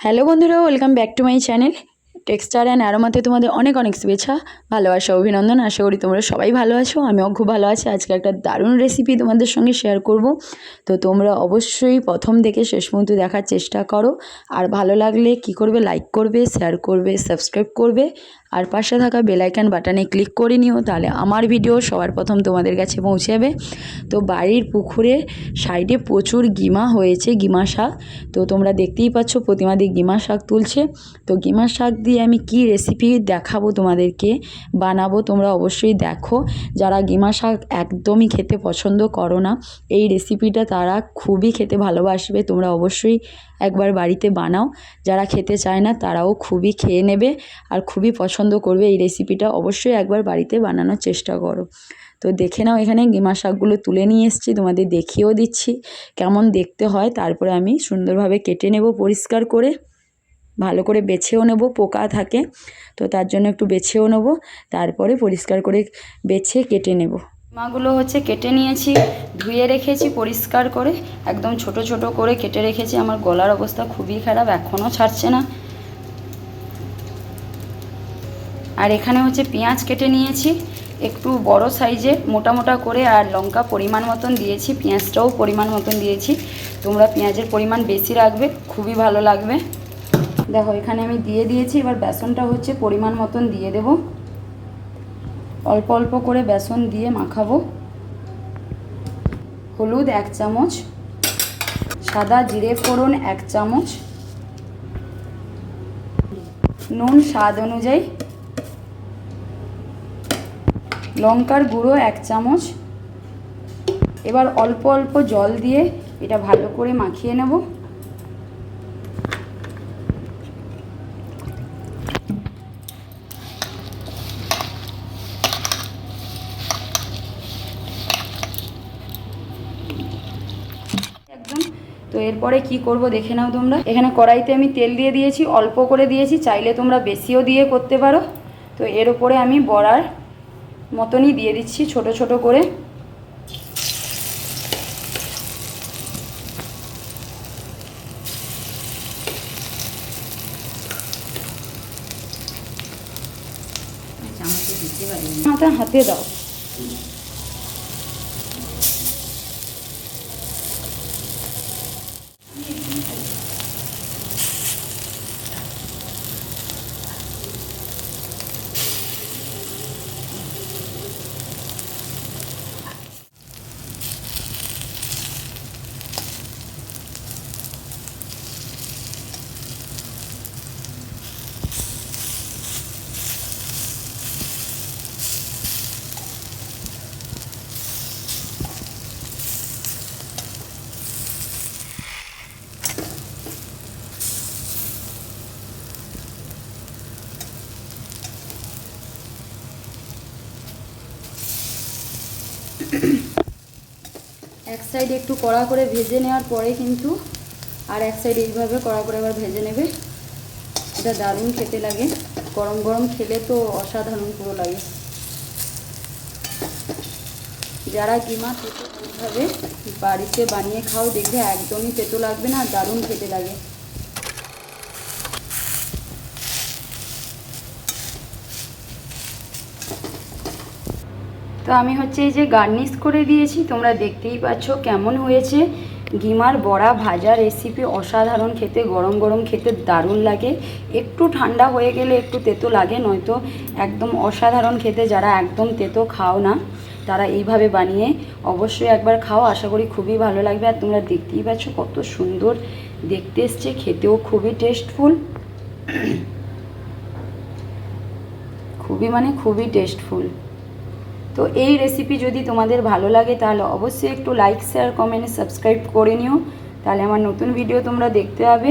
Hello বন্ধুরা, welcome back to my channel texture and অ্যারোমাতে তোমাদের অনেক অনেক শুভেচ্ছা, ভালোবাসা, অভিনন্দন। আশা করি তোমরা সবাই ভালো আছো, আমিও খুব ভালো আছি। আজকে একটা দারুণ রেসিপি তোমাদের সঙ্গে শেয়ার করব। তো তোমরা অবশ্যই প্রথম থেকে শেষ পর্যন্ত দেখার চেষ্টা করো। আর ভালো লাগলে কি করবে, লাইক করবে, শেয়ার করবে, সাবস্ক্রাইব করবে, আর পাশে থাকা বেল আইকন বাটনে ক্লিক করে নিও, তাহলে আমার ভিডিও সবার প্রথম তোমাদের কাছে পৌঁছে যাবে। তো বাড়ির পুকুরে সাইডে প্রচুর গিমা হয়েছে, গিমা শাক। তো তোমরা দেখতেই পাচ্ছ প্রতিমা দিয়ে গিমা শাক তুলছে। তো গিমা শাক দিয়ে আমি কি রেসিপি দেখাবো তোমাদেরকে, বানাবো, তোমরা অবশ্যই দেখো। যারা গিমা শাক একদমই খেতে পছন্দ করো না, এই রেসিপিটা তারা খুবই খেতে ভালোবাসবে। তোমরা অবশ্যই একবার বাড়িতে বানাও। যারা খেতে চায় না তারাও খুবই খেয়ে নেবে আর খুবই পছন্দ করবে এই রেসিপিটা। অবশ্যই একবার বাড়িতে বানানোর চেষ্টা করো। তো দেখে নাও, এখানে গিমা শাকগুলো তুলে নিয়ে এসেছি, তোমাদের দেখিয়েও দিচ্ছি কেমন দেখতে হয়। তারপরে আমি সুন্দরভাবে কেটে নেব পরিষ্কার করে, ভালো করে বেছেও নেব, পোকা থাকে তো তার জন্য একটু বেছেও নেব, তারপরে পরিষ্কার করে বেছে কেটে নেব। মাগুলো হচ্ছে কেটে নিয়েছি, ধুয়ে রেখেছি পরিষ্কার করে, একদম ছোট ছোট করে কেটে রেখেছি। আমার গলার অবস্থা খুবই খারাপ, এখনও ছাড়ছে না। আর এখানে হচ্ছে পেঁয়াজ কেটে নিয়েছি একটু বড় সাইজে মোটা মোটা করে, আর লঙ্কা পরিমাণ মতন দিয়েছি, পেঁয়াজটাও পরিমাণ মতন দিয়েছি। তোমরা পেঁয়াজের পরিমাণ বেশি রাখবে, খুবই ভালো লাগবে। দেখো এখানে আমি দিয়ে দিয়েছি। এবার বেসনটা হচ্ছে পরিমাণ মতন দিয়ে দেব, অল্প অল্প করে বেসন দিয়ে মাখাবো। হলুদ 1 চামচ, সাদা জিরে ফোড়ন 1 চামচ, নুন স্বাদ অনুযায়ী, লঙ্কার গুঁড়ো 1 চামচ। এবার অল্প অল্প জল দিয়ে এটা ভালো করে মাখিয়ে নেব। একদম। তো এরপরে কি করব দেখে নাও তোমরা। এখানে কড়াইতে আমি তেল দিয়ে দিয়েছি, অল্প করে দিয়েছি, চাইলে তোমরা বেশিও দিয়ে করতে পারো। তো এর উপরে আমি বড়ার মতনই দিয়ে দিচ্ছি ছোট ছোট করে। হাতে দাও। এক সাইড একটু কড়া করে ভেজে নেওয়ার পরে কিন্তু আর এক সাইড এইভাবে কড়া করে আবার ভেজে নেবে। এটা দারুণ খেতে লাগে, গরম গরম খেলে তো অসাধারণ পুরো লাগে। যারা গিমা তেতো এইভাবে বাড়িতে বানিয়ে খাও, দেখবে একদমই তেতো লাগবে না, দারুণ খেতে লাগে। তো আমি হচ্ছে এই যে গার্নিশ করে দিয়েছি, তোমরা দেখতেই পাচ্ছ কেমন হয়েছে। গিমার বড়া ভাজা রেসিপি অসাধারণ খেতে, গরম গরম খেতে দারুণ লাগে। একটু ঠান্ডা হয়ে গেলে একটু তেতো লাগে, নয়তো একদম অসাধারণ খেতে। যারা একদম তেতো খাও না তারা এইভাবে বানিয়ে অবশ্যই একবার খাও, আশা করি খুবই ভালো লাগবে। আর তোমরা দেখতেই পাচ্ছ কত সুন্দর দেখতে এসছে, খেতেও খুবই টেস্টফুল, খুবই টেস্টফুল। তো এই রেসিপি যদি তোমাদের ভালো লাগে তাহলে অবশ্যই একটু লাইক, শেয়ার, কমেন্ট, সাবস্ক্রাইব করে নিও, তাহলে আমার নতুন ভিডিও তোমরা দেখতে পাবে।